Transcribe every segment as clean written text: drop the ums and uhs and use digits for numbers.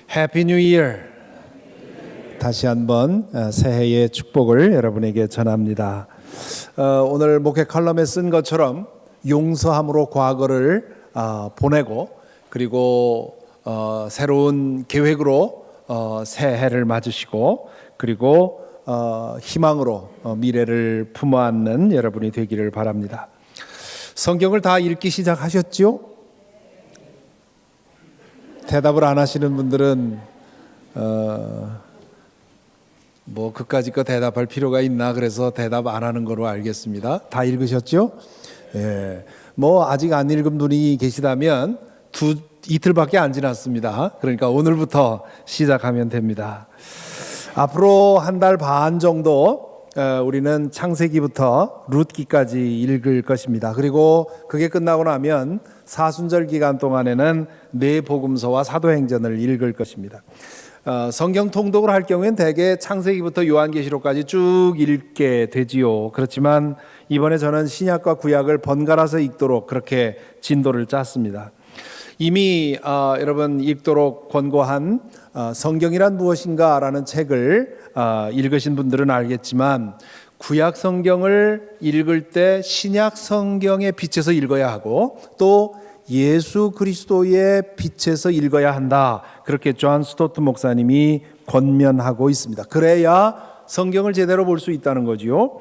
해피 뉴 이어. 다시 한번 새해의 축복을 여러분에게 전합니다. 오늘 목회 칼럼에 쓴 것처럼 용서함으로 과거를 보내고 그리고 새로운 계획으로 새해를 맞으시고 그리고 희망으로 미래를 품어안는 여러분이 되기를 바랍니다. 성경을 다 읽기 시작하셨죠? 대답을 안 하시는 분들은 뭐 그까짓 거 대답할 필요가 있나 그래서 대답 안 하는 거로 알겠습니다. 다 읽으셨죠? 예. 뭐 아직 안 읽은 분이 계시다면 이틀밖에 안 지났습니다. 그러니까 오늘부터 시작하면 됩니다. 앞으로 한 달 반 정도 우리는 창세기부터 룻기까지 읽을 것입니다. 그리고 그게 끝나고 나면 사순절 기간 동안에는 네 복음서와 사도행전을 읽을 것입니다. 성경 통독을 할 경우엔 대개 창세기부터 요한계시록까지 쭉 읽게 되지요. 그렇지만 이번에 저는 신약과 구약을 번갈아서 읽도록 그렇게 진도를 짰습니다. 이미 여러분 읽도록 권고한 성경이란 무엇인가 라는 책을 읽으신 분들은 알겠지만 구약 성경을 읽을 때 신약 성경의 빛에서 읽어야 하고 또 예수 그리스도의 빛에서 읽어야 한다. 그렇게 존 스토트 목사님이 권면하고 있습니다. 그래야 성경을 제대로 볼 수 있다는 거지요.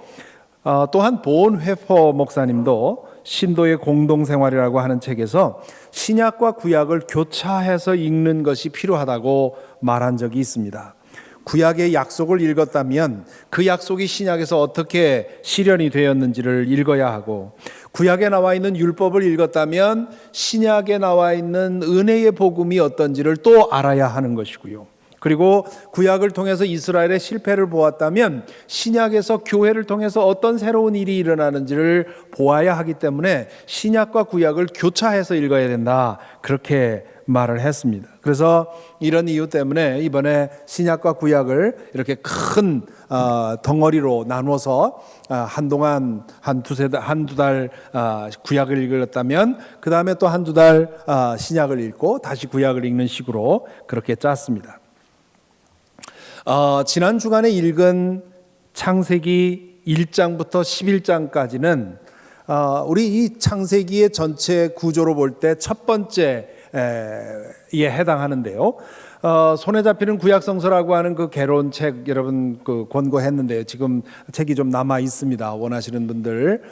또한 본 회퍼 목사님도 신도의 공동생활이라고 하는 책에서 신약과 구약을 교차해서 읽는 것이 필요하다고 말한 적이 있습니다. 구약의 약속을 읽었다면 그 약속이 신약에서 어떻게 실현이 되었는지를 읽어야 하고 구약에 나와 있는 율법을 읽었다면 신약에 나와 있는 은혜의 복음이 어떤지를 또 알아야 하는 것이고요. 그리고 구약을 통해서 이스라엘의 실패를 보았다면 신약에서 교회를 통해서 어떤 새로운 일이 일어나는지를 보아야 하기 때문에 신약과 구약을 교차해서 읽어야 된다. 그렇게 말을 했습니다. 그래서 이런 이유 때문에 이번에 신약과 구약을 이렇게 큰 덩어리로 나눠서 한동안 한두 달 구약을 읽었다면 그 다음에 또 한두 달 신약을 읽고 다시 구약을 읽는 식으로 그렇게 짰습니다. 지난 주간에 읽은 창세기 1장부터 11장까지는 우리 이 창세기의 전체 구조로 볼 때 첫 번째에 해당하는데요. 손에 잡히는 구약성서라고 하는 그 개론 책 여러분 권고했는데요. 지금 책이 좀 남아 있습니다. 원하시는 분들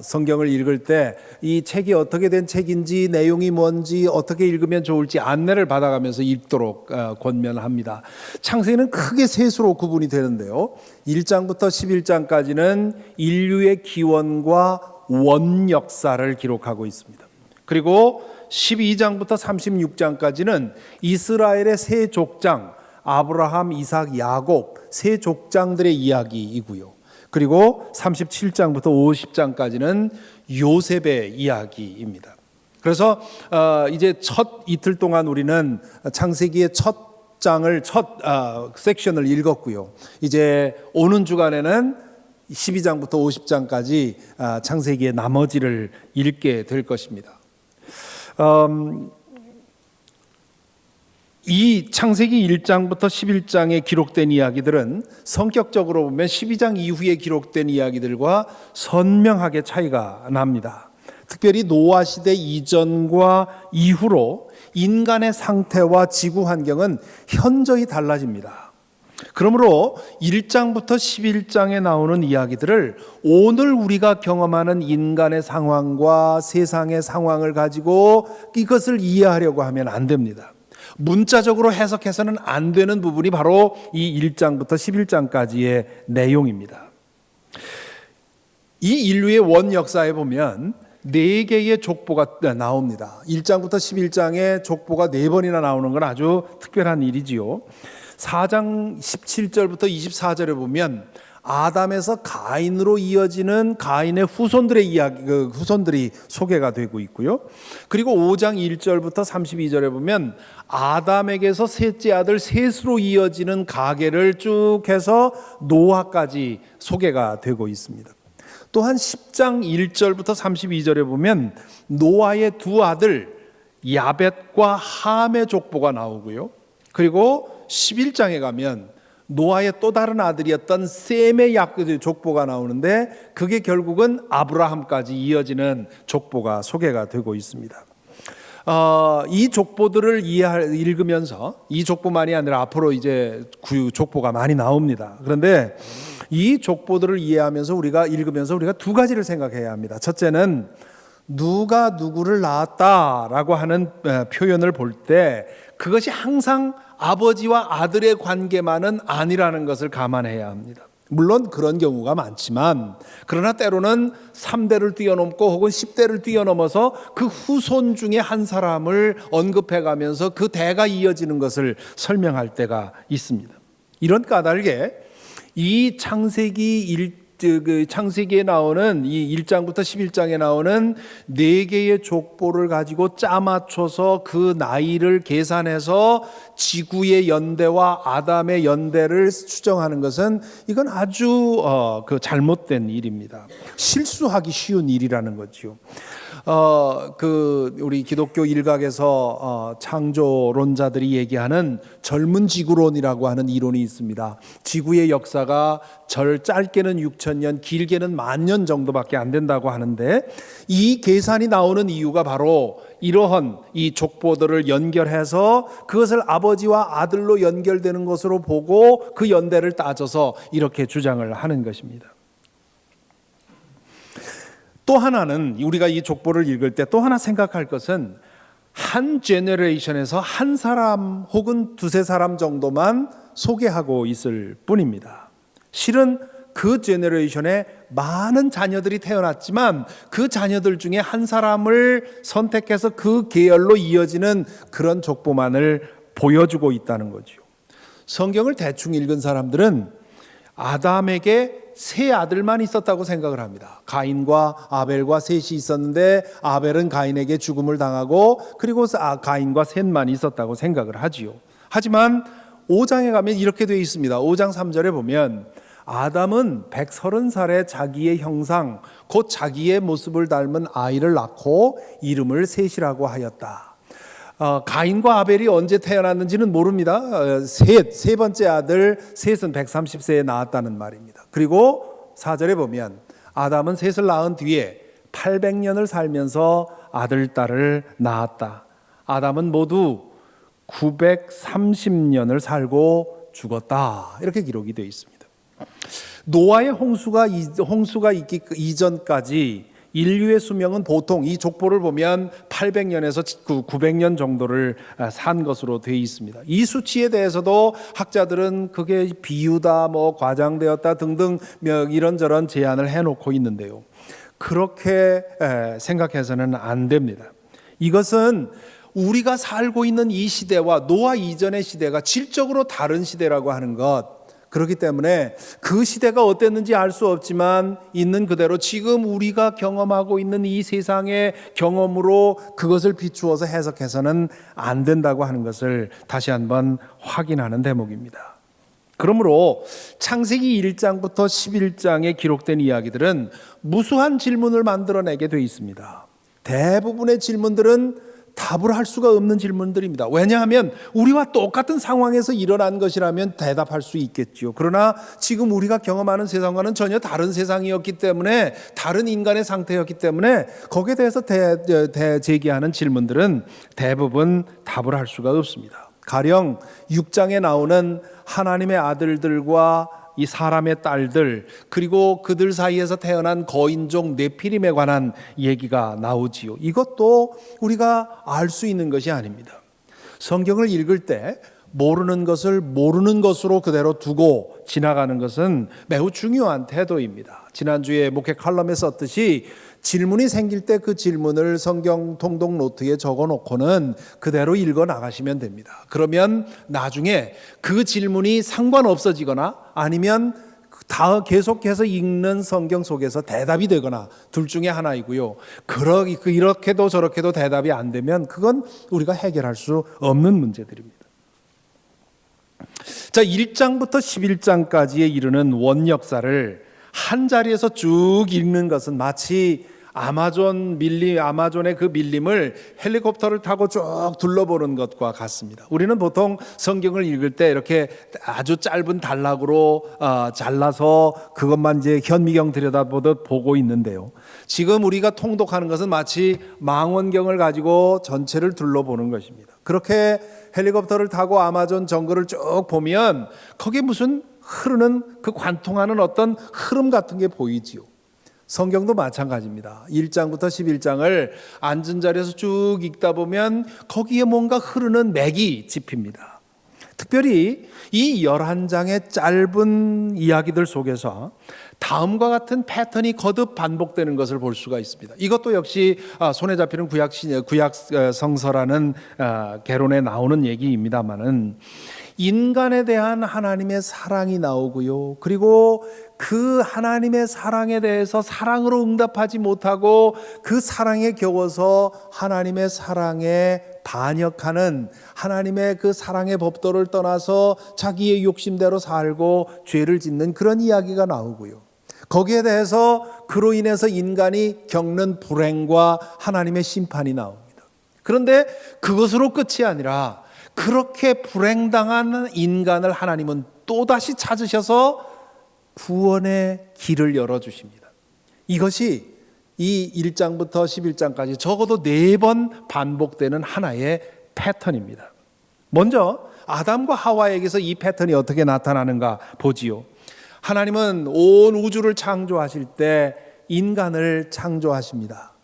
성경을 읽을 때 이 책이 어떻게 된 책인지 내용이 뭔지 어떻게 읽으면 좋을지 안내를 받아가면서 읽도록 권면합니다. 창세기는 크게 세 수로 구분이 되는데요. 1장부터 11장까지는 인류의 기원과 원 역사를 기록하고 있습니다. 그리고 12장부터 36장까지는 이스라엘의 세 족장 아브라함, 이삭, 야곱 세 족장들의 이야기이고요. 그리고 37장부터 50장까지는 요셉의 이야기입니다. 그래서 이제 첫 이틀 동안 우리는 창세기의 첫 장을 첫 섹션을 읽었고요. 이제 오는 주간에는 12장부터 50장까지 창세기의 나머지를 읽게 될 것입니다. 이 창세기 1장부터 11장에 기록된 이야기들은 성격적으로 보면 12장 이후에 기록된 이야기들과 선명하게 차이가 납니다. 특별히 노아 시대 이전과 이후로 인간의 상태와 지구 환경은 현저히 달라집니다. 그러므로 1장부터 11장에 나오는 이야기들을 오늘 우리가 경험하는 인간의 상황과 세상의 상황을 가지고 이것을 이해하려고 하면 안 됩니다. 문자적으로 해석해서는 안 되는 부분이 바로 이 1장부터 11장까지의 내용입니다. 이 인류의 원 역사에 보면 4개의 족보가 나옵니다. 1장부터 11장에 족보가 4번이나 나오는 건 아주 특별한 일이지요. 4장 17절부터 24절에 보면 아담에서 가인으로 이어지는 가인의 후손들의 이야기, 후손들이 소개가 되고 있고요. 그리고 5장 1절부터 32절에 보면 아담에게서 셋째 아들 셋으로 이어지는 가계를 쭉 해서 노아까지 소개가 되고 있습니다. 또한 10장 1절부터 32절에 보면 노아의 두 아들 야벳과 함의 족보가 나오고요. 그리고 11장에 가면 노아의 또 다른 아들이었던 셈의 족보가 나오는데 그게 결국은 아브라함까지 이어지는 족보가 소개가 되고 있습니다. 이 족보들을 읽으면서 이 족보만이 아니라 앞으로 이제 족보가 많이 나옵니다. 그런데 이 족보들을 이해하면서 읽으면서 우리가 두 가지를 생각해야 합니다. 첫째는 누가 누구를 낳았다라고 하는 표현을 볼 때 그것이 항상 아버지와 아들의 관계만은 아니라는 것을 감안해야 합니다. 물론 그런 경우가 많지만 그러나 때로는 3대를 뛰어넘고 혹은 10대를 뛰어넘어서 그 후손 중에 한 사람을 언급해가면서 그 대가 이어지는 것을 설명할 때가 있습니다. 이런 까닭에 이 창세기에 나오는 이 1장부터 11장에 나오는 4개의 족보를 가지고 짜맞춰서 그 나이를 계산해서 지구의 연대와 아담의 연대를 추정하는 것은 이건 아주 잘못된 일입니다. 실수하기 쉬운 일이라는 거죠. 우리 기독교 일각에서 창조론자들이 얘기하는 젊은 지구론이라고 하는 이론이 있습니다. 지구의 역사가 짧게는 6,000년, 길게는 10,000년 정도밖에 안 된다고 하는데 이 계산이 나오는 이유가 바로 이러한 이 족보들을 연결해서 그것을 아버지와 아들로 연결되는 것으로 보고 그 연대를 따져서 이렇게 주장을 하는 것입니다. 또 하나는 우리가 이 족보를 읽을 때 또 하나 생각할 것은 한 제너레이션에서 한 사람 혹은 두세 사람 정도만 소개하고 있을 뿐입니다. 실은 그 제너레이션에 많은 자녀들이 태어났지만 그 자녀들 중에 한 사람을 선택해서 그 계열로 이어지는 그런 족보만을 보여주고 있다는 거죠. 성경을 대충 읽은 사람들은 아담에게 3 아들만 있었다고 생각을 합니다. 가인과 아벨과 셋이 있었는데 아벨은 가인에게 죽음을 당하고 그리고 가인과 셋만 있었다고 생각을 하지요. 하지만 5장에 가면 이렇게 되어 있습니다. 5장 3절에 보면 아담은 130살에 자기의 형상 곧 자기의 모습을 닮은 아이를 낳고 이름을 셋이라고 하였다. 가인과 아벨이 언제 태어났는지는 모릅니다. 세 번째 아들 셋은 130세에 낳았다는 말입니다. 그리고 4절에 보면 아담은 셋을 낳은 뒤에 800년을 살면서 아들, 딸을 낳았다. 아담은 모두 930년을 살고 죽었다. 이렇게 기록이 되어 있습니다. 노아의 홍수가 있기 이전까지 인류의 수명은 보통 이 족보를 보면 800년에서 900년 정도를 산 것으로 되어 있습니다. 이 수치에 대해서도 학자들은 그게 비유다, 과장되었다 등등 이런저런 제안을 해놓고 있는데요. 그렇게 생각해서는 안 됩니다. 이것은 우리가 살고 있는 이 시대와 노아 이전의 시대가 질적으로 다른 시대라고 하는 것, 그렇기 때문에 그 시대가 어땠는지 알 수 없지만 있는 그대로 지금 우리가 경험하고 있는 이 세상의 경험으로 그것을 비추어서 해석해서는 안 된다고 하는 것을 다시 한번 확인하는 대목입니다. 그러므로 창세기 1장부터 11장에 기록된 이야기들은 무수한 질문을 만들어내게 되어 있습니다. 대부분의 질문들은 답을 할 수가 없는 질문들입니다. 왜냐하면 우리와 똑같은 상황에서 일어난 것이라면 대답할 수 있겠죠. 그러나 지금 우리가 경험하는 세상과는 전혀 다른 세상이었기 때문에, 다른 인간의 상태였기 때문에 거기에 대해서 제기하는 질문들은 대부분 답을 할 수가 없습니다. 가령 6장에 나오는 하나님의 아들들과 이 사람의 딸들, 그리고 그들 사이에서 태어난 거인종 네피림에 관한 얘기가 나오지요. 이것도 우리가 알 수 있는 것이 아닙니다. 성경을 읽을 때 모르는 것을 모르는 것으로 그대로 두고 지나가는 것은 매우 중요한 태도입니다. 지난주에 목회 칼럼에 썼듯이 질문이 생길 때 그 질문을 성경 통독 노트에 적어놓고는 그대로 읽어 나가시면 됩니다. 그러면 나중에 그 질문이 상관없어지거나 아니면 계속해서 읽는 성경 속에서 대답이 되거나 둘 중에 하나이고요. 이렇게도 저렇게도 대답이 안 되면 그건 우리가 해결할 수 없는 문제들입니다. 자, 1장부터 11장까지에 이르는 원역사를 한 자리에서 쭉 읽는 것은 마치 아마존의 그 밀림을 헬리콥터를 타고 쭉 둘러보는 것과 같습니다. 우리는 보통 성경을 읽을 때 이렇게 아주 짧은 단락으로 잘라서 그것만 이제 현미경 들여다보듯 보고 있는데요. 지금 우리가 통독하는 것은 마치 망원경을 가지고 전체를 둘러보는 것입니다. 그렇게 헬리콥터를 타고 아마존 정글을 쭉 보면 거기에 무슨 흐르는 그 관통하는 어떤 흐름 같은 게 보이지요. 성경도 마찬가지입니다. 1장부터 11장을 앉은 자리에서 쭉 읽다 보면 거기에 뭔가 흐르는 맥이 짚힙니다. 특별히 이 11장의 짧은 이야기들 속에서 다음과 같은 패턴이 거듭 반복되는 것을 볼 수가 있습니다. 이것도 역시 손에 잡히는 구약 성서라는 개론에 나오는 얘기입니다만은 인간에 대한 하나님의 사랑이 나오고요. 그리고 그 하나님의 사랑에 대해서 사랑으로 응답하지 못하고 그 사랑에 겨워서 하나님의 사랑에 반역하는 하나님의 그 사랑의 법도를 떠나서 자기의 욕심대로 살고 죄를 짓는 그런 이야기가 나오고요. 거기에 대해서 그로 인해서 인간이 겪는 불행과 하나님의 심판이 나옵니다. 그런데 그것으로 끝이 아니라 그렇게 불행당한 인간을 하나님은 또다시 찾으셔서 구원의 길을 열어주십니다. 이것이 이 1장부터 11장까지 적어도 4번 반복되는 하나의 패턴입니다. 먼저 아담과 하와에게서 이 패턴이 어떻게 나타나는가 보지요. 하나님은 온 우주를 창조하실 때 인간을 창조하십니다.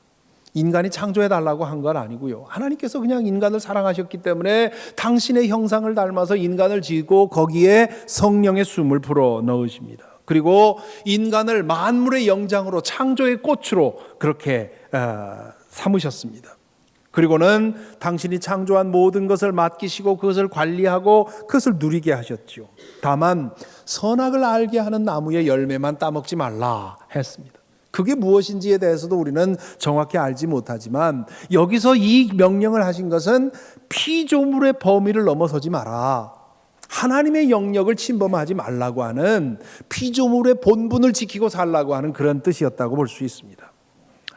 인간이 창조해달라고 한 건 아니고요. 하나님께서 그냥 인간을 사랑하셨기 때문에 당신의 형상을 닮아서 인간을 지고 거기에 성령의 숨을 불어 넣으십니다. 그리고 인간을 만물의 영장으로 창조의 꽃으로 그렇게 삼으셨습니다. 그리고는 당신이 창조한 모든 것을 맡기시고 그것을 관리하고 그것을 누리게 하셨죠. 다만 선악을 알게 하는 나무의 열매만 따먹지 말라 했습니다. 그게 무엇인지에 대해서도 우리는 정확히 알지 못하지만 여기서 이 명령을 하신 것은 피조물의 범위를 넘어서지 마라. 하나님의 영역을 침범하지 말라고 하는 피조물의 본분을 지키고 살라고 하는 그런 뜻이었다고 볼 수 있습니다.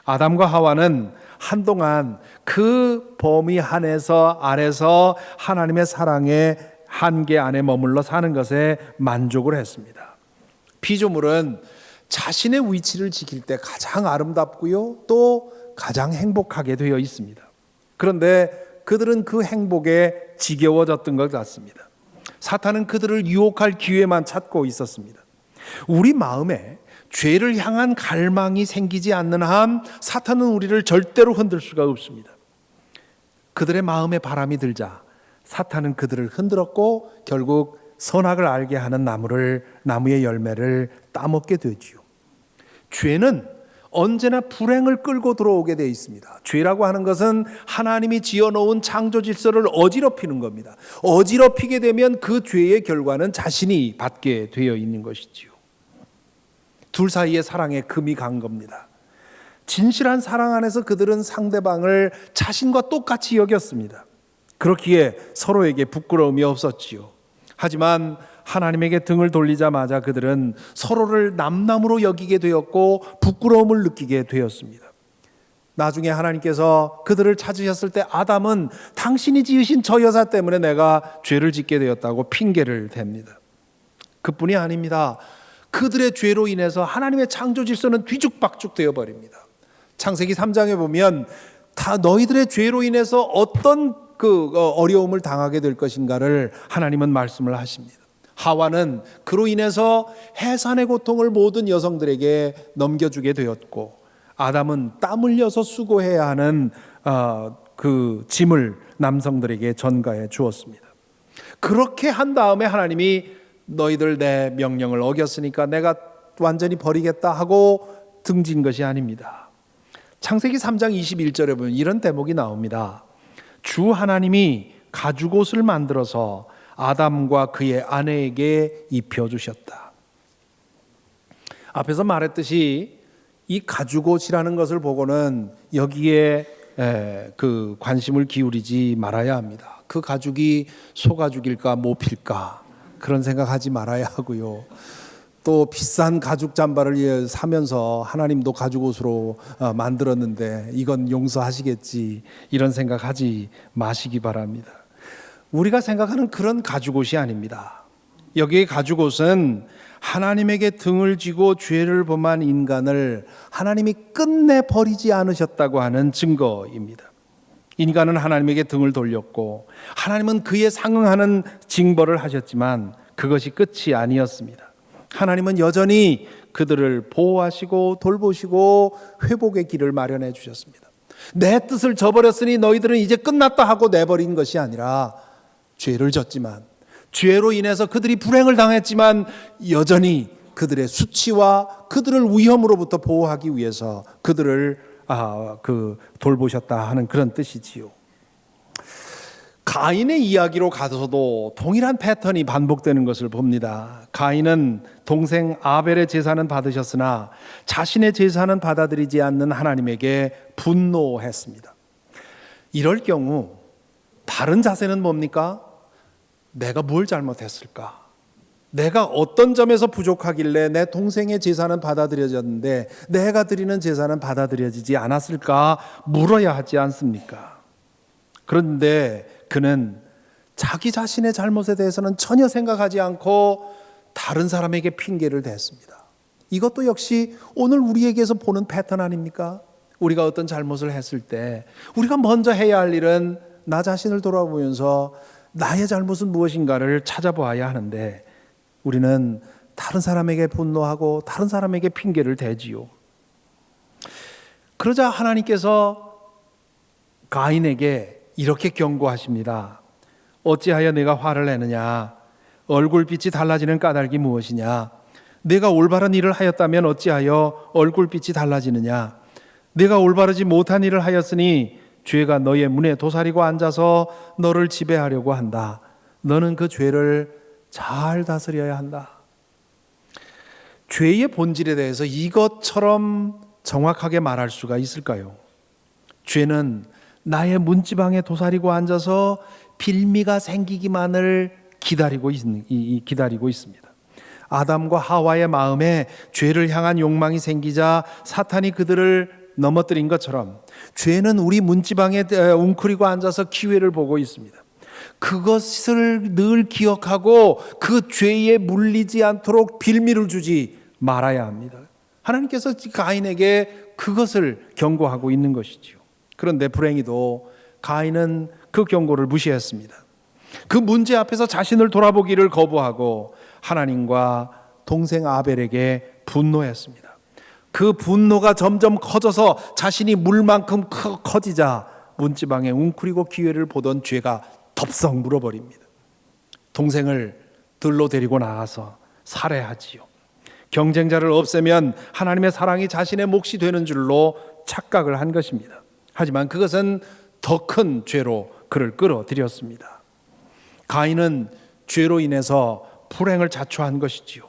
아담과 하와는 한동안 그 범위 아래서 하나님의 사랑의 한계 안에 머물러 사는 것에 만족을 했습니다. 피조물은 자신의 위치를 지킬 때 가장 아름답고요, 또 가장 행복하게 되어 있습니다. 그런데 그들은 그 행복에 지겨워졌던 것 같습니다. 사탄은 그들을 유혹할 기회만 찾고 있었습니다. 우리 마음에 죄를 향한 갈망이 생기지 않는 한 사탄은 우리를 절대로 흔들 수가 없습니다. 그들의 마음에 바람이 들자 사탄은 그들을 흔들었고 결국 선악을 알게 하는 나무의 열매를 따먹게 되지요. 죄는 언제나 불행을 끌고 들어오게 되어 있습니다. 죄라고 하는 것은 하나님이 지어놓은 창조 질서를 어지럽히는 겁니다. 어지럽히게 되면 그 죄의 결과는 자신이 받게 되어 있는 것이지요. 둘 사이의 사랑에 금이 간 겁니다. 진실한 사랑 안에서 그들은 상대방을 자신과 똑같이 여겼습니다. 그렇기에 서로에게 부끄러움이 없었지요. 하지만 하나님에게 등을 돌리자마자 그들은 서로를 남남으로 여기게 되었고 부끄러움을 느끼게 되었습니다. 나중에 하나님께서 그들을 찾으셨을 때 아담은 당신이 지으신 저 여자 때문에 내가 죄를 짓게 되었다고 핑계를 댑니다. 그뿐이 아닙니다. 그들의 죄로 인해서 하나님의 창조 질서는 뒤죽박죽 되어버립니다. 창세기 3장에 보면 다 너희들의 죄로 인해서 어떤 어려움을 당하게 될 것인가를 하나님은 말씀을 하십니다. 하와는 그로 인해서 해산의 고통을 모든 여성들에게 넘겨주게 되었고 아담은 땀 흘려서 수고해야 하는 그 짐을 남성들에게 전가해 주었습니다. 그렇게 한 다음에 하나님이 너희들 내 명령을 어겼으니까 내가 완전히 버리겠다 하고 등진 것이 아닙니다. 창세기 3장 21절에 보면 이런 대목이 나옵니다. 주 하나님이 가죽옷을 만들어서 아담과 그의 아내에게 입혀주셨다. 앞에서 말했듯이 이 가죽옷이라는 것을 보고는 여기에 그 관심을 기울이지 말아야 합니다. 그 가죽이 소가죽일까 모필까 그런 생각하지 말아야 하고요. 또 비싼 가죽 잠바를 사면서 하나님도 가죽 옷으로 만들었는데 이건 용서하시겠지, 이런 생각하지 마시기 바랍니다. 우리가 생각하는 그런 가죽 옷이 아닙니다. 여기에 가죽 옷은 하나님에게 등을 쥐고 죄를 범한 인간을 하나님이 끝내 버리지 않으셨다고 하는 증거입니다. 인간은 하나님에게 등을 돌렸고 하나님은 그에 상응하는 징벌을 하셨지만 그것이 끝이 아니었습니다. 하나님은 여전히 그들을 보호하시고 돌보시고 회복의 길을 마련해 주셨습니다. 내 뜻을 저버렸으니 너희들은 이제 끝났다 하고 내버린 것이 아니라, 죄를 졌지만, 죄로 인해서 그들이 불행을 당했지만 여전히 그들의 수치와 그들을 위험으로부터 보호하기 위해서 그들을 돌보셨다 하는 그런 뜻이지요. 가인의 이야기로 가서도 동일한 패턴이 반복되는 것을 봅니다. 가인은 동생 아벨의 제사는 받으셨으나 자신의 제사는 받아들이지 않는 하나님에게 분노했습니다. 이럴 경우 바른 자세는 뭡니까? 내가 뭘 잘못했을까? 내가 어떤 점에서 부족하길래 내 동생의 제사는 받아들여졌는데 내가 드리는 제사는 받아들여지지 않았을까 물어야 하지 않습니까? 그런데 그는 자기 자신의 잘못에 대해서는 전혀 생각하지 않고 다른 사람에게 핑계를 댔습니다. 이것도 역시 오늘 우리에게서 보는 패턴 아닙니까? 우리가 어떤 잘못을 했을 때 우리가 먼저 해야 할 일은 나 자신을 돌아보면서 나의 잘못은 무엇인가를 찾아보아야 하는데 우리는 다른 사람에게 분노하고 다른 사람에게 핑계를 대지요. 그러자 하나님께서 가인에게 이렇게 경고하십니다. 어찌하여 내가 화를 내느냐? 얼굴빛이 달라지는 까닭이 무엇이냐? 내가 올바른 일을 하였다면 어찌하여 얼굴빛이 달라지느냐? 내가 올바르지 못한 일을 하였으니 죄가 너의 문에 도사리고 앉아서 너를 지배하려고 한다. 너는 그 죄를 잘 다스려야 한다. 죄의 본질에 대해서 이것처럼 정확하게 말할 수가 있을까요? 죄는 나의 문지방에 도사리고 앉아서 빌미가 생기기만을 기다리고 있습니다. 아담과 하와의 마음에 죄를 향한 욕망이 생기자 사탄이 그들을 넘어뜨린 것처럼 죄는 우리 문지방에 웅크리고 앉아서 기회를 보고 있습니다. 그것을 늘 기억하고 그 죄에 물리지 않도록 빌미를 주지 말아야 합니다. 하나님께서 가인에게 그것을 경고하고 있는 것이지요. 그런데 불행히도 가인은 그 경고를 무시했습니다. 그 문제 앞에서 자신을 돌아보기를 거부하고 하나님과 동생 아벨에게 분노했습니다. 그 분노가 점점 커져서 자신이 물만큼 커지자 문지방에 웅크리고 기회를 보던 죄가 덥석 물어버립니다. 동생을 들로 데리고 나가서 살해하지요. 경쟁자를 없애면 하나님의 사랑이 자신의 몫이 되는 줄로 착각을 한 것입니다. 하지만 그것은 더 큰 죄로 그를 끌어들였습니다. 가인은 죄로 인해서 불행을 자초한 것이지요.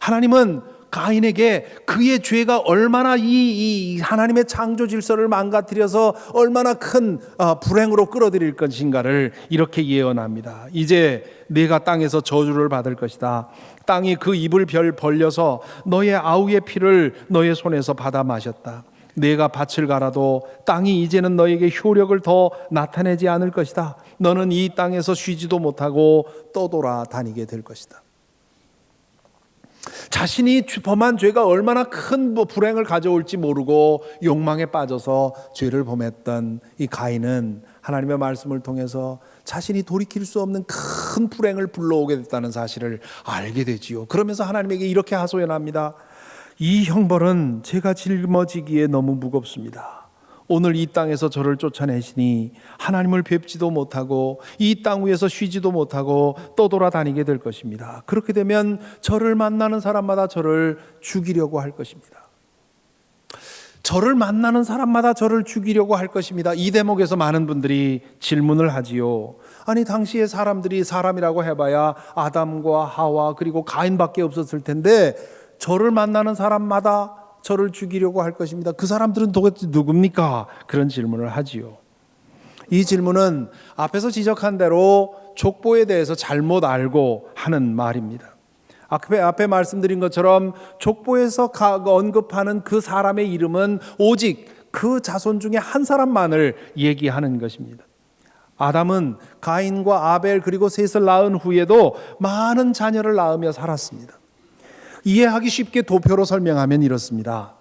하나님은 가인에게 그의 죄가 얼마나 이 하나님의 창조 질서를 망가뜨려서 얼마나 큰 불행으로 끌어들일 것인가를 이렇게 예언합니다. 이제 네가 땅에서 저주를 받을 것이다. 땅이 그 입을 벌려서 너의 아우의 피를 너의 손에서 받아 마셨다. 네가 밭을 갈아도 땅이 이제는 너에게 효력을 더 나타내지 않을 것이다. 너는 이 땅에서 쉬지도 못하고 떠돌아 다니게 될 것이다. 자신이 범한 죄가 얼마나 큰 불행을 가져올지 모르고 욕망에 빠져서 죄를 범했던 이 가인은 하나님의 말씀을 통해서 자신이 돌이킬 수 없는 큰 불행을 불러오게 됐다는 사실을 알게 되지요. 그러면서 하나님에게 이렇게 하소연합니다. 이 형벌은 제가 짊어지기에 너무 무겁습니다. 오늘 이 땅에서 저를 쫓아내시니 하나님을 뵙지도 못하고 이 땅 위에서 쉬지도 못하고 떠돌아다니게 될 것입니다. 그렇게 되면 저를 만나는 사람마다 저를 죽이려고 할 것입니다. 저를 만나는 사람마다 저를 죽이려고 할 것입니다. 이 대목에서 많은 분들이 질문을 하지요. 아니 당시에 사람들이 사람이라고 해봐야 아담과 하와 그리고 가인밖에 없었을 텐데 저를 만나는 사람마다 저를 죽이려고 할 것입니다. 그 사람들은 도대체 누굽니까? 그런 질문을 하지요. 이 질문은 앞에서 지적한 대로 족보에 대해서 잘못 알고 하는 말입니다. 앞에 말씀드린 것처럼 족보에서 언급하는 그 사람의 이름은 오직 그 자손 중에 한 사람만을 얘기하는 것입니다. 아담은 가인과 아벨 그리고 셋을 낳은 후에도 많은 자녀를 낳으며 살았습니다. 이해하기 쉽게 도표로 설명하면 이렇습니다.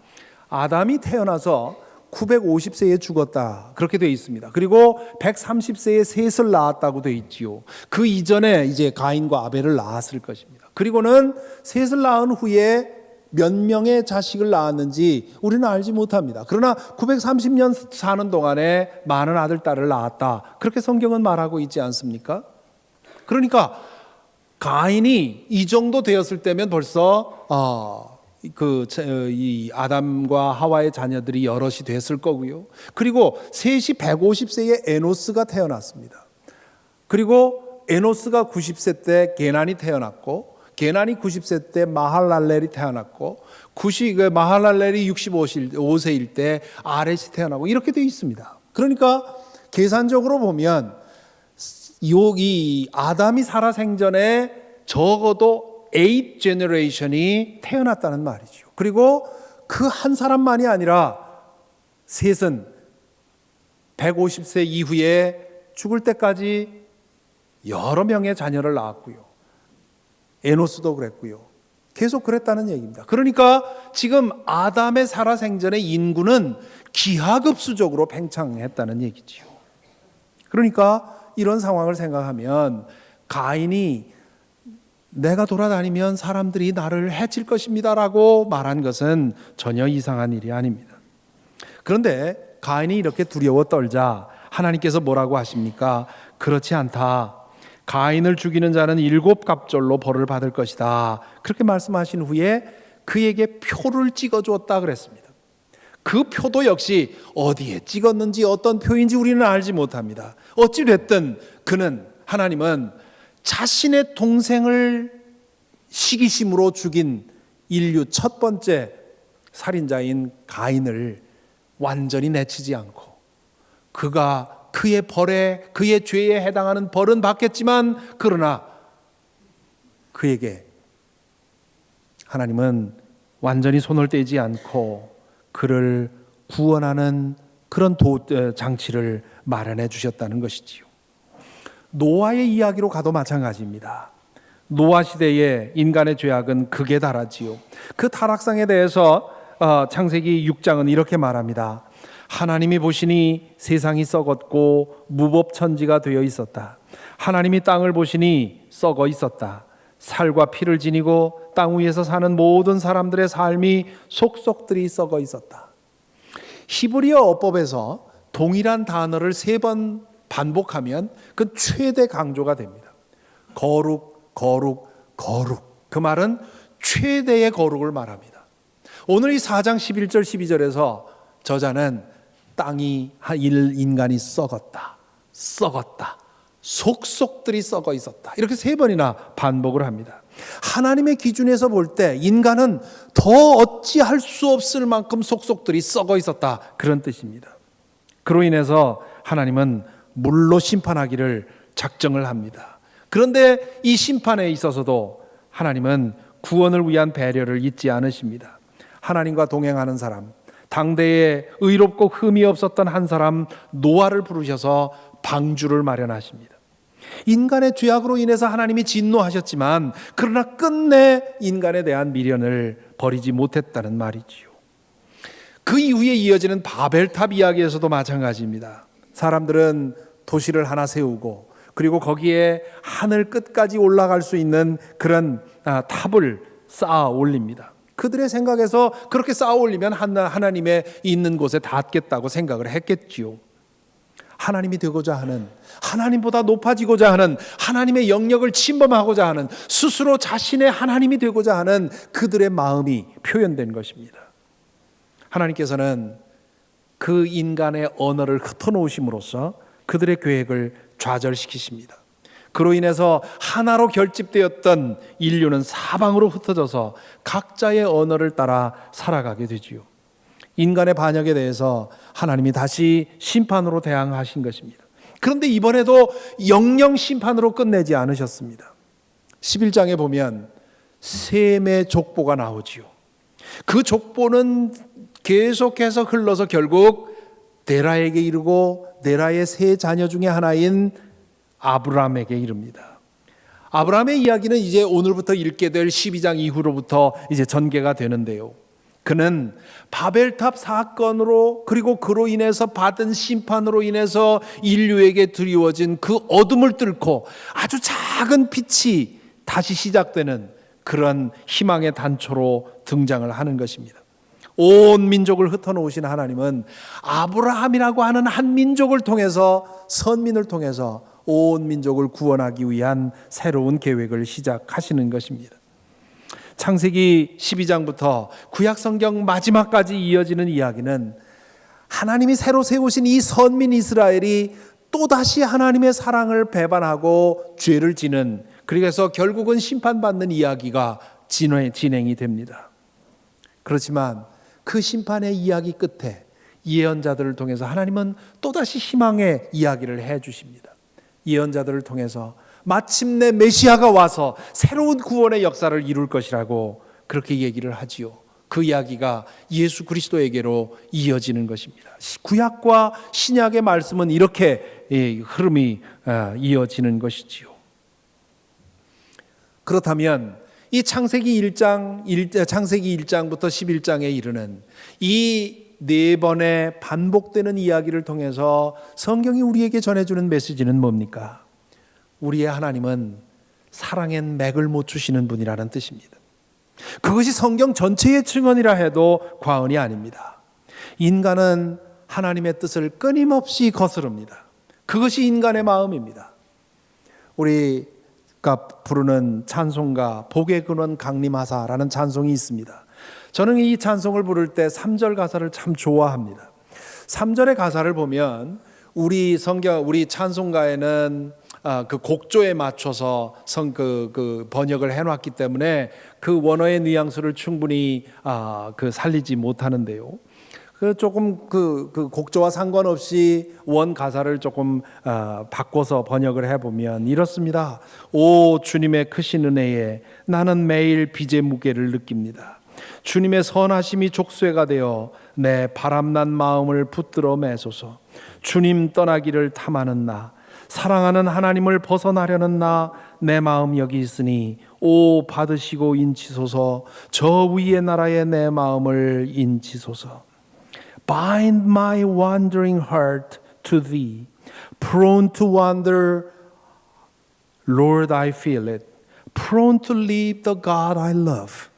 아담이 태어나서 950세에 죽었다, 그렇게 되어 있습니다. 그리고 130세에 셋을 낳았다고 되어 있지요. 그 이전에 이제 가인과 아벨을 낳았을 것입니다. 그리고는 셋을 낳은 후에 몇 명의 자식을 낳았는지 우리는 알지 못합니다. 그러나 930년 사는 동안에 많은 아들, 딸을 낳았다, 그렇게 성경은 말하고 있지 않습니까? 그러니까 가인이 이 정도 되었을 때면 벌써 이 아담과 하와의 자녀들이 여럿이 됐을 거고요. 그리고 셋이 150세에 에노스가 태어났습니다. 그리고 에노스가 90세 때 게난이 태어났고, 게난이 90세 때 마할랄렐이 태어났고, 마할랄렐이 65세일 때 아렛이 태어나고, 이렇게 되어 있습니다. 그러니까 계산적으로 보면 이 아담이 살아 생전에 적어도 8 generation이 태어났다는 말이죠. 그리고 그 한 사람만이 아니라 셋은 150세 이후에 죽을 때까지 여러 명의 자녀를 낳았고요. 에노스도 그랬고요. 계속 그랬다는 얘기입니다. 그러니까 지금 아담의 살아 생전의 인구는 기하급수적으로 팽창했다는 얘기지요. 그러니까 이런 상황을 생각하면 가인이 내가 돌아다니면 사람들이 나를 해칠 것입니다라고 말한 것은 전혀 이상한 일이 아닙니다. 그런데 가인이 이렇게 두려워 떨자 하나님께서 뭐라고 하십니까? 그렇지 않다. 가인을 죽이는 자는 7갑절로 벌을 받을 것이다, 그렇게 말씀하신 후에 그에게 표를 찍어주었다 그랬습니다. 그 표도 역시 어디에 찍었는지 어떤 표인지 우리는 알지 못합니다. 어찌됐든 하나님은 자신의 동생을 시기심으로 죽인 인류 첫 번째 살인자인 가인을 완전히 내치지 않고, 그가 그의 죄에 해당하는 벌은 받겠지만, 그러나 그에게 하나님은 완전히 손을 떼지 않고 그를 구원하는 그런 장치를 마련해 주셨다는 것이지요. 노아의 이야기로 가도 마찬가지입니다. 노아 시대의 인간의 죄악은 극에 달하지요. 그 타락상에 대해서 창세기 6장은 이렇게 말합니다. 하나님이 보시니 세상이 썩었고 무법천지가 되어 있었다. 하나님이 땅을 보시니 썩어 있었다. 살과 피를 지니고 땅 위에서 사는 모든 사람들의 삶이 속속들이 썩어 있었다. 히브리어 어법에서 동일한 단어를 3번 반복하면 그 최대 강조가 됩니다. 거룩, 거룩, 거룩. 그 말은 최대의 거룩을 말합니다. 오늘 이 4장 11절 12절에서 저자는 인간이 썩었다, 썩었다, 속속들이 썩어 있었다, 이렇게 3번이나 반복을 합니다. 하나님의 기준에서 볼 때 인간은 더 어찌할 수 없을 만큼 속속들이 썩어 있었다, 그런 뜻입니다. 그로 인해서 하나님은 물로 심판하기를 작정을 합니다. 그런데 이 심판에 있어서도 하나님은 구원을 위한 배려를 잊지 않으십니다. 하나님과 동행하는 사람, 당대에 의롭고 흠이 없었던 한 사람 노아를 부르셔서 방주를 마련하십니다. 인간의 죄악으로 인해서 하나님이 진노하셨지만, 그러나 끝내 인간에 대한 미련을 버리지 못했다는 말이지요. 그 이후에 이어지는 바벨탑 이야기에서도 마찬가지입니다. 사람들은 도시를 하나 세우고, 그리고 거기에 하늘 끝까지 올라갈 수 있는 그런 탑을 쌓아 올립니다. 그들의 생각에서 그렇게 쌓아 올리면 하나님의 있는 곳에 닿겠다고 생각을 했겠지요. 하나님이 되고자 하는, 하나님보다 높아지고자 하는, 하나님의 영역을 침범하고자 하는, 스스로 자신의 하나님이 되고자 하는 그들의 마음이 표현된 것입니다. 하나님께서는 그 인간의 언어를 흩어놓으심으로써 그들의 계획을 좌절시키십니다. 그로 인해서 하나로 결집되었던 인류는 사방으로 흩어져서 각자의 언어를 따라 살아가게 되지요. 인간의 반역에 대해서 하나님이 다시 심판으로 대항하신 것입니다. 그런데 이번에도 영영 심판으로 끝내지 않으셨습니다. 11장에 보면 셈의 족보가 나오지요. 그 족보는 계속해서 흘러서 결국 데라에게 이르고 데라의 세 자녀 중에 하나인 아브라함에게 이릅니다. 아브라함의 이야기는 이제 오늘부터 읽게 될 12장 이후로부터 이제 전개가 되는데요. 그는 바벨탑 사건으로 그리고 그로 인해서 받은 심판으로 인해서 인류에게 드리워진 그 어둠을 뚫고 아주 작은 빛이 다시 시작되는 그런 희망의 단초로 등장을 하는 것입니다. 온 민족을 흩어놓으신 하나님은 아브라함이라고 하는 한 민족을 통해서, 선민을 통해서 온 민족을 구원하기 위한 새로운 계획을 시작하시는 것입니다. 창세기 12장부터 구약성경 마지막까지 이어지는 이야기는 하나님이 새로 세우신 이 선민 이스라엘이 또다시 하나님의 사랑을 배반하고 죄를 지는, 그래서 결국은 심판받는 이야기가 진행이 됩니다. 그렇지만 그 심판의 이야기 끝에 예언자들을 통해서 하나님은 또다시 희망의 이야기를 해주십니다. 예언자들을 통해서 마침내 메시아가 와서 새로운 구원의 역사를 이룰 것이라고 그렇게 얘기를 하지요. 그 이야기가 예수 그리스도에게로 이어지는 것입니다. 구약과 신약의 말씀은 이렇게 흐름이 이어지는 것이지요. 그렇다면 이 창세기 1장부터 11장에 이르는 이 네 번의 반복되는 이야기를 통해서 성경이 우리에게 전해주는 메시지는 뭡니까? 우리의 하나님은 사랑의 맥을 못 추시는 분이라는 뜻입니다. 그것이 성경 전체의 증언이라 해도 과언이 아닙니다. 인간은 하나님의 뜻을 끊임없이 거스릅니다. 그것이 인간의 마음입니다. 우리가 부르는 찬송가 복의 근원 강림하사라는 찬송이 있습니다. 저는 이 찬송을 부를 때 3절 가사를 참 좋아합니다. 3절의 가사를 보면 우리 찬송가에는 그 곡조에 맞춰서 그 번역을 해놨기 때문에 그 원어의 뉘앙스를 충분히 살리지 못하는데요. 조금 그 곡조와 상관없이 원 가사를 조금 바꿔서 번역을 해보면 이렇습니다. 오 주님의 크신 은혜에 나는 매일 빚의 무게를 느낍니다. 주님의 선하심이 족쇄가 되어 내 바람난 마음을 붙들어 매소서. 주님 떠나기를 탐하는 나, 사랑하는 하나님을 벗어나려는 나, 내 마음 여기 있으니 오 받으시고 인치소서. 저 위의 나라에 내 마음을 인치소서. Bind my wandering heart to thee, prone to wander, Lord I feel it, prone to leave the God I love.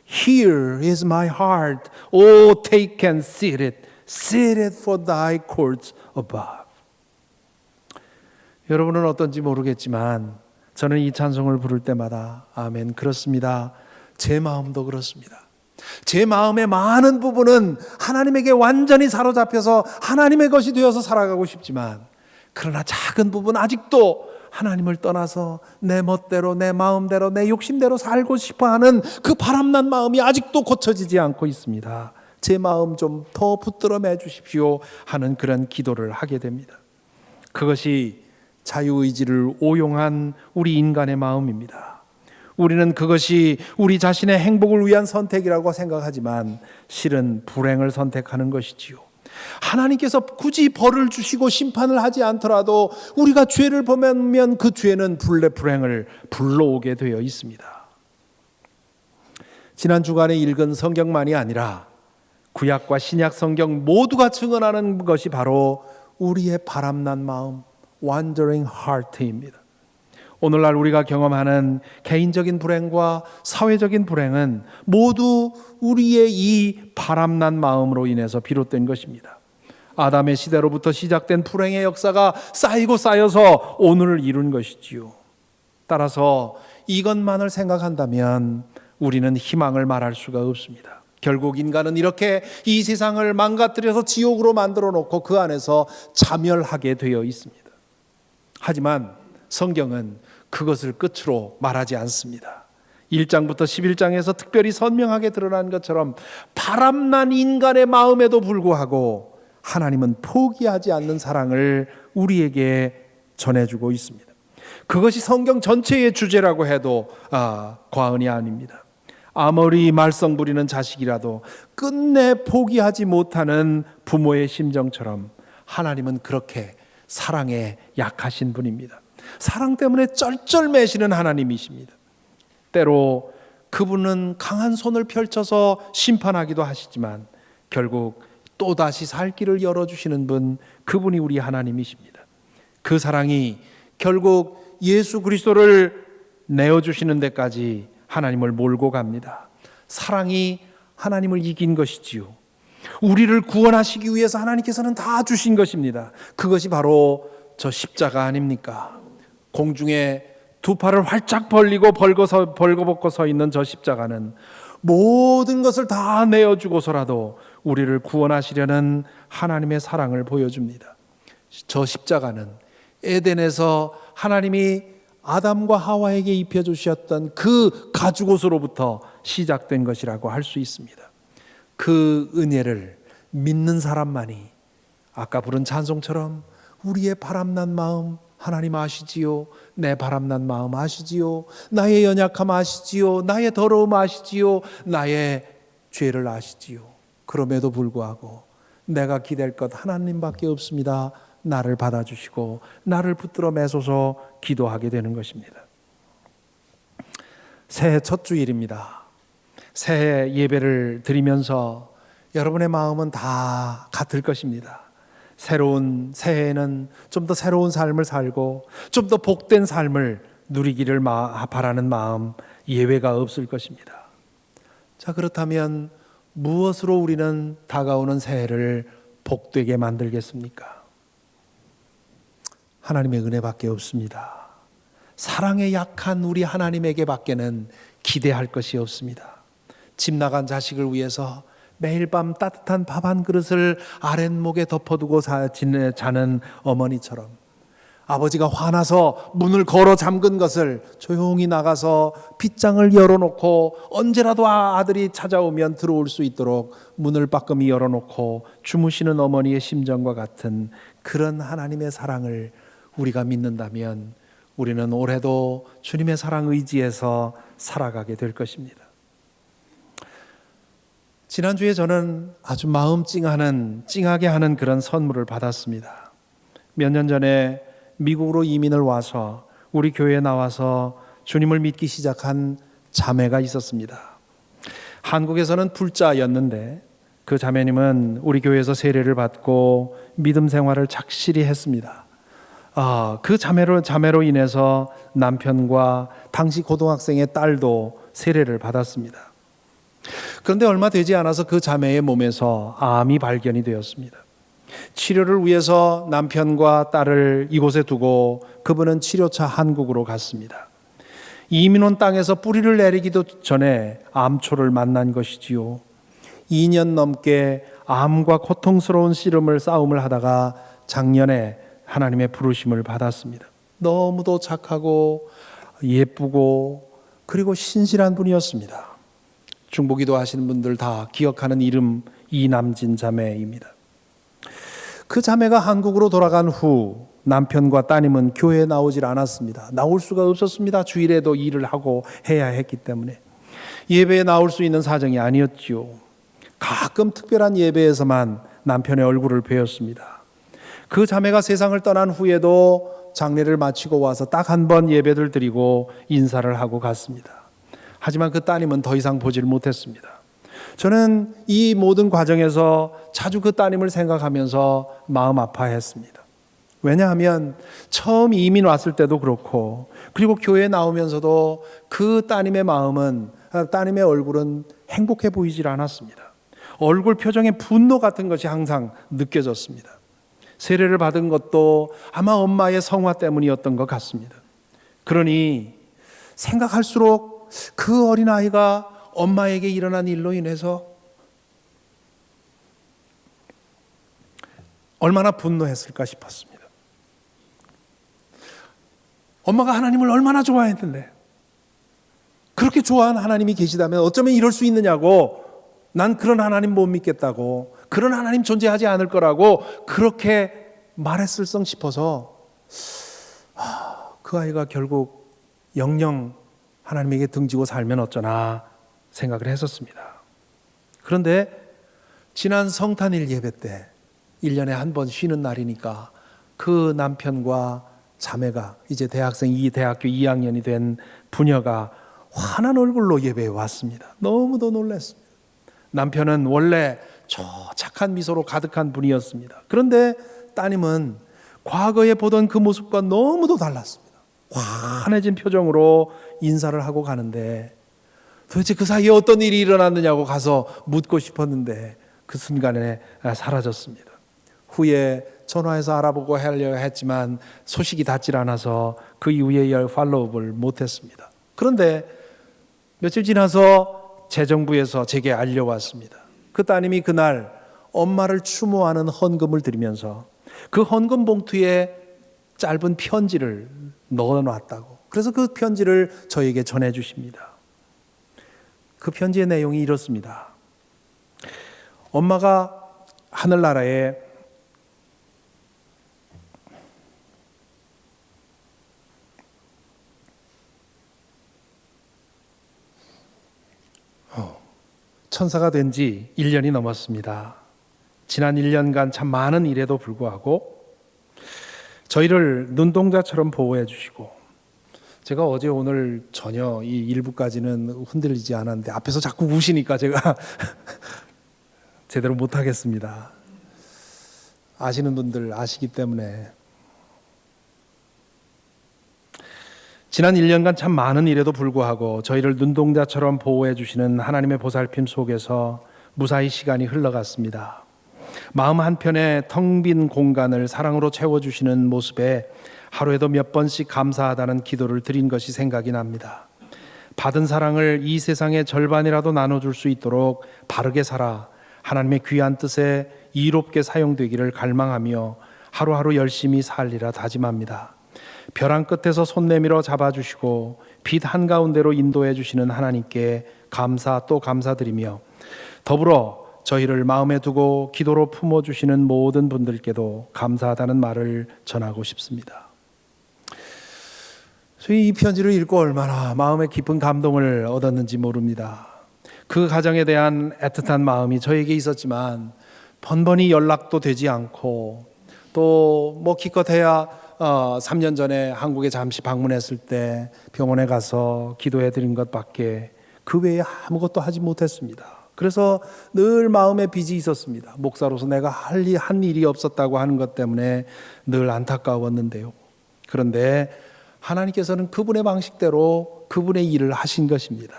Here is my heart, oh take and sit it for thy courts above. 여러분은 어떤지 모르겠지만 저는 이 찬송을 부를 때마다 아멘 그렇습니다. 제 마음도 그렇습니다. 제 마음의 많은 부분은 하나님에게 완전히 사로잡혀서 하나님의 것이 되어서 살아가고 싶지만, 그러나 작은 부분 아직도 하나님을 떠나서 내 멋대로 내 마음대로 내 욕심대로 살고 싶어하는 그 바람난 마음이 아직도 고쳐지지 않고 있습니다. 제 마음 좀 더 붙들어 매 주십시오 하는 그런 기도를 하게 됩니다. 그것이 자유의지를 오용한 우리 인간의 마음입니다. 우리는 그것이 우리 자신의 행복을 위한 선택이라고 생각하지만 실은 불행을 선택하는 것이지요. 하나님께서 굳이 벌을 주시고 심판을 하지 않더라도 우리가 죄를 범하면 그 죄는 불행을 불러오게 되어 있습니다. 지난 주간에 읽은 성경만이 아니라 구약과 신약 성경 모두가 증언하는 것이 바로 우리의 바람난 마음, wandering heart입니다. 오늘날 우리가 경험하는 개인적인 불행과 사회적인 불행은 모두 우리의 이 바람난 마음으로 인해서 비롯된 것입니다. 아담의 시대로부터 시작된 불행의 역사가 쌓이고 쌓여서 오늘을 이룬 것이지요. 따라서 이것만을 생각한다면 우리는 희망을 말할 수가 없습니다. 결국 인간은 이렇게 이 세상을 망가뜨려서 지옥으로 만들어 놓고 그 안에서 자멸하게 되어 있습니다. 하지만 성경은 그것을 끝으로 말하지 않습니다. 1장부터 11장에서 특별히 선명하게 드러난 것처럼 바람난 인간의 마음에도 불구하고 하나님은 포기하지 않는 사랑을 우리에게 전해주고 있습니다. 그것이 성경 전체의 주제라고 해도 과언이 아닙니다. 아무리 말썽 부리는 자식이라도 끝내 포기하지 못하는 부모의 심정처럼 하나님은 그렇게 사랑에 약하신 분입니다. 사랑 때문에 쩔쩔매시는 하나님이십니다. 때로 그분은 강한 손을 펼쳐서 심판하기도 하시지만 결국 또다시 살 길을 열어주시는 분, 그분이 우리 하나님이십니다. 그 사랑이 결국 예수 그리스도를 내어주시는 데까지 하나님을 몰고 갑니다. 사랑이 하나님을 이긴 것이지요. 우리를 구원하시기 위해서 하나님께서는 다 주신 것입니다. 그것이 바로 저 십자가 아닙니까? 공중에 두 팔을 활짝 벌리고 벌거벗고 서 있는 저 십자가는 모든 것을 다 내어주고서라도 우리를 구원하시려는 하나님의 사랑을 보여줍니다. 저 십자가는 에덴에서 하나님이 아담과 하와에게 입혀주셨던 그 가죽옷으로부터 시작된 것이라고 할 수 있습니다. 그 은혜를 믿는 사람만이 아까 부른 찬송처럼 우리의 바람난 마음 하나님 아시지요. 내 바람난 마음 아시지요. 나의 연약함 아시지요. 나의 더러움 아시지요. 나의 죄를 아시지요. 그럼에도 불구하고 내가 기댈 것 하나님밖에 없습니다. 나를 받아주시고 나를 붙들어 매소서 기도하게 되는 것입니다. 새해 첫 주일입니다. 새해 예배를 드리면서 여러분의 마음은 다 같을 것입니다. 새로운 새해에는 좀 더 새로운 삶을 살고 좀 더 복된 삶을 누리기를 바라는 마음 예외가 없을 것입니다. 자, 그렇다면 무엇으로 우리는 다가오는 새해를 복되게 만들겠습니까? 하나님의 은혜밖에 없습니다. 사랑에 약한 우리 하나님에게 밖에는 기대할 것이 없습니다. 집 나간 자식을 위해서 매일 밤 따뜻한 밥 한 그릇을 아랫목에 덮어두고 자는 어머니처럼 아버지가 화나서 문을 걸어 잠근 것을 조용히 나가서 빗장을 열어놓고 언제라도 아들이 찾아오면 들어올 수 있도록 문을 빠끔히 열어놓고 주무시는 어머니의 심정과 같은 그런 하나님의 사랑을 우리가 믿는다면 우리는 올해도 주님의 사랑 의지에서 살아가게 될 것입니다. 지난주에 저는 아주 마음 찡하게 하는 그런 선물을 받았습니다. 몇 년 전에 미국으로 이민을 와서 우리 교회에 나와서 주님을 믿기 시작한 자매가 있었습니다. 한국에서는 불자였는데 그 자매님은 우리 교회에서 세례를 받고 믿음 생활을 착실히 했습니다. 그 자매로 인해서 남편과 당시 고등학생의 딸도 세례를 받았습니다. 그런데 얼마 되지 않아서 그 자매의 몸에서 암이 발견이 되었습니다. 치료를 위해서 남편과 딸을 이곳에 두고 그분은 치료차 한국으로 갔습니다. 이민 온 땅에서 뿌리를 내리기도 전에 암초를 만난 것이지요. 2년 넘게 암과 고통스러운 싸움을 하다가 작년에 하나님의 부르심을 받았습니다. 너무도 착하고 예쁘고 그리고 신실한 분이었습니다. 중보기도 하시는 분들 다 기억하는 이름 이남진 자매입니다. 그 자매가 한국으로 돌아간 후 남편과 따님은 교회에 나오질 않았습니다. 나올 수가 없었습니다. 주일에도 일을 하고 해야 했기 때문에 예배에 나올 수 있는 사정이 아니었지요. 가끔 특별한 예배에서만 남편의 얼굴을 뵈었습니다. 그 자매가 세상을 떠난 후에도 장례를 마치고 와서 딱 한 번 예배를 드리고 인사를 하고 갔습니다. 하지만 그 따님은 더 이상 보질 못했습니다. 저는 이 모든 과정에서 자주 그 따님을 생각하면서 마음 아파했습니다. 왜냐하면 처음 이민 왔을 때도 그렇고 그리고 교회에 나오면서도 그 따님의 얼굴은 행복해 보이질 않았습니다. 얼굴 표정에 분노 같은 것이 항상 느껴졌습니다. 세례를 받은 것도 아마 엄마의 성화 때문이었던 것 같습니다. 그러니 생각할수록 그 어린아이가 엄마에게 일어난 일로 인해서 얼마나 분노했을까 싶었습니다. 엄마가 하나님을 얼마나 좋아했는데 그렇게 좋아하는 하나님이 계시다면 어쩌면 이럴 수 있느냐고, 난 그런 하나님 못 믿겠다고, 그런 하나님 존재하지 않을 거라고 그렇게 말했을성 싶어서 그 아이가 결국 영영 하나님에게 등지고 살면 어쩌나 생각을 했었습니다. 그런데 지난 성탄일 예배 때 1년에 한 번 쉬는 날이니까 그 남편과 자매가 이제 대학교 2학년이 된 부녀가 환한 얼굴로 예배에 왔습니다. 너무도 놀랐습니다. 남편은 원래 착한 미소로 가득한 분이었습니다. 그런데 따님은 과거에 보던 그 모습과 너무도 달랐습니다. 환해진 표정으로 인사를 하고 가는데 도대체 그 사이에 어떤 일이 일어났느냐고 가서 묻고 싶었는데 그 순간에 사라졌습니다. 후에 전화해서 알아보고 하려 했지만 소식이 닿질 않아서 그 이후에 팔로우업을 못했습니다. 그런데 며칠 지나서 재정부에서 제게 알려왔습니다. 그 따님이 그날 엄마를 추모하는 헌금을 드리면서 그 헌금 봉투에 짧은 편지를 넣어놨다고. 그래서 그 편지를 저에게 전해주십니다. 그 편지의 내용이 이렇습니다. 엄마가 하늘나라에 천사가 된 지 1년이 넘었습니다. 지난 1년간 참 많은 일에도 불구하고 저희를 눈동자처럼 보호해 주시고, 제가 어제 오늘 전혀 이 일부까지는 흔들리지 않았는데 앞에서 자꾸 우시니까 제가 제대로 못하겠습니다. 아시는 분들 아시기 때문에. 지난 1년간 참 많은 일에도 불구하고 저희를 눈동자처럼 보호해 주시는 하나님의 보살핌 속에서 무사히 시간이 흘러갔습니다. 마음 한편에 텅 빈 공간을 사랑으로 채워주시는 모습에 하루에도 몇 번씩 감사하다는 기도를 드린 것이 생각이 납니다. 받은 사랑을 이 세상의 절반이라도 나눠줄 수 있도록 바르게 살아 하나님의 귀한 뜻에 이롭게 사용되기를 갈망하며 하루하루 열심히 살리라 다짐합니다. 벼랑 끝에서 손 내밀어 잡아주시고 빛 한가운데로 인도해 주시는 하나님께 감사 또 감사드리며, 더불어 저희를 마음에 두고 기도로 품어주시는 모든 분들께도 감사하다는 말을 전하고 싶습니다. 이 편지를 읽고 얼마나 마음에 깊은 감동을 얻었는지 모릅니다. 그 가정에 대한 애틋한 마음이 저에게 있었지만 번번이 연락도 되지 않고, 또 기껏해야 3년 전에 한국에 잠시 방문했을 때 병원에 가서 기도해 드린 것밖에 그 외에 아무것도 하지 못했습니다. 그래서 늘 마음에 빚이 있었습니다. 목사로서 내가 한 일이 없었다고 하는 것 때문에 늘 안타까웠는데요. 그런데 하나님께서는 그분의 방식대로 그분의 일을 하신 것입니다.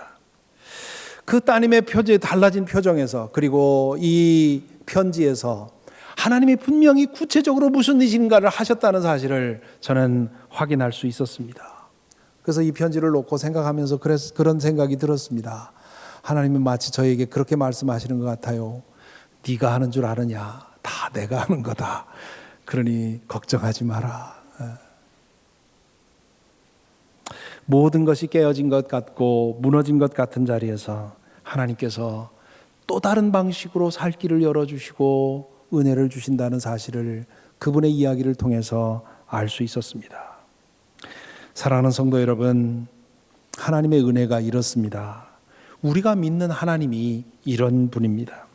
그 따님의 달라진 표정에서, 그리고 이 편지에서 하나님이 분명히 구체적으로 무슨 일인가를 하셨다는 사실을 저는 확인할 수 있었습니다. 그래서 이 편지를 놓고 생각하면서 그런 생각이 들었습니다. 하나님은 마치 저에게 그렇게 말씀하시는 것 같아요. 네가 하는 줄 아느냐? 다 내가 하는 거다. 그러니 걱정하지 마라. 모든 것이 깨어진 것 같고 무너진 것 같은 자리에서 하나님께서 또 다른 방식으로 살 길을 열어주시고 은혜를 주신다는 사실을 그분의 이야기를 통해서 알 수 있었습니다. 사랑하는 성도 여러분, 하나님의 은혜가 이렇습니다. 우리가 믿는 하나님이 이런 분입니다.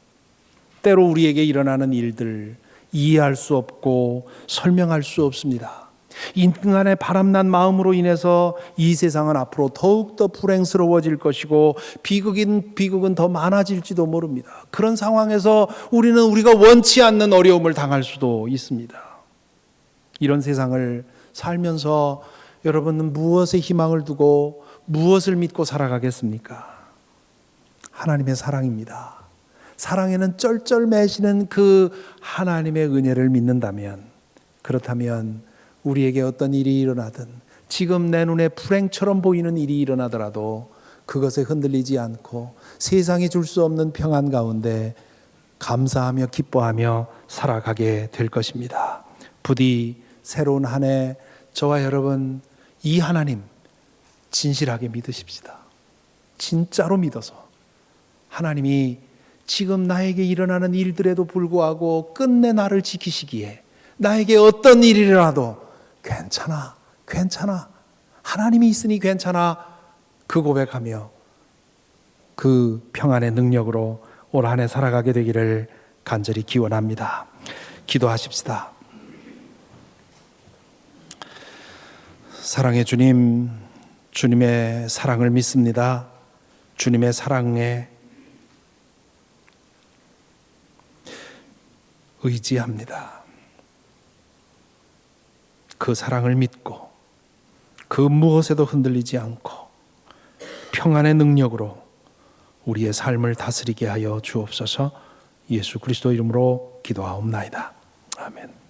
때로 우리에게 일어나는 일들 이해할 수 없고 설명할 수 없습니다. 인간의 바람난 마음으로 인해서 이 세상은 앞으로 더욱더 불행스러워질 것이고 비극은 더 많아질지도 모릅니다. 그런 상황에서 우리가 원치 않는 어려움을 당할 수도 있습니다. 이런 세상을 살면서 여러분은 무엇에 희망을 두고 무엇을 믿고 살아가겠습니까? 하나님의 사랑입니다. 사랑에는 쩔쩔매시는 그 하나님의 은혜를 믿는다면, 그렇다면 우리에게 어떤 일이 일어나든, 지금 내 눈에 불행처럼 보이는 일이 일어나더라도 그것에 흔들리지 않고 세상이 줄 수 없는 평안 가운데 감사하며 기뻐하며 살아가게 될 것입니다. 부디 새로운 한 해 저와 여러분 이 하나님 진실하게 믿으십시다. 진짜로 믿어서 하나님이 지금 나에게 일어나는 일들에도 불구하고 끝내 나를 지키시기에 나에게 어떤 일이라도 괜찮아 하나님이 있으니 괜찮아. 그 고백하며 그 평안의 능력으로 올 한 해 살아가게 되기를 간절히 기원합니다. 기도하십시다. 사랑의 주님, 주님의 사랑을 믿습니다. 주님의 사랑에 의지합니다. 그 사랑을 믿고 그 무엇에도 흔들리지 않고 평안의 능력으로 우리의 삶을 다스리게 하여 주옵소서. 예수 그리스도 이름으로 기도하옵나이다. 아멘.